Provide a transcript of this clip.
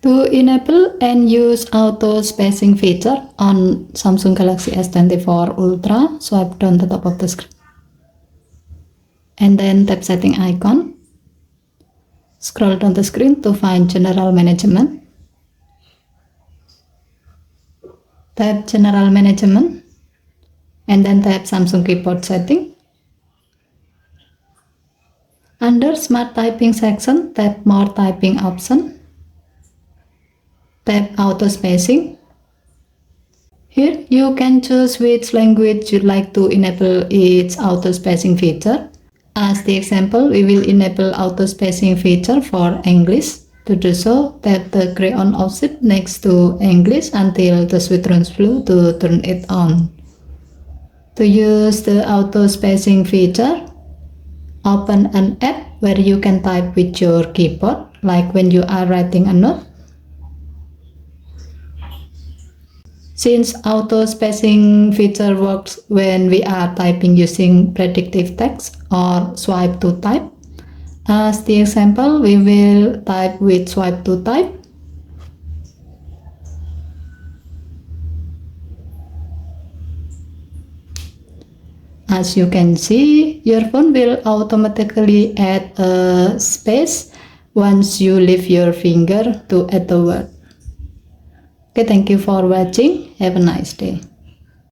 To enable and use auto spacing feature on Samsung Galaxy S24 Ultra, swipe down the top of the screen and then tap setting icon. Scroll down the screen to find general management. Tap general management and then tap Samsung keyboard setting. Under smart typing section, tap more typing option. Tap auto spacing. Here you can choose which language you'd like to enable its auto spacing feature. As the example, we will enable auto spacing feature for English. To do so, tap the gray on option next to English until the switch turns blue to turn it on. To use the auto spacing feature, open an app where you can type with your keyboard, like when you are writing a note. Since auto spacing feature works when we are typing using predictive text or swipe to type, as the example, we will type with swipe to type. As you can see, your phone will automatically add a space once you lift your finger to add the word. Okay, thank you for watching. Have a nice day.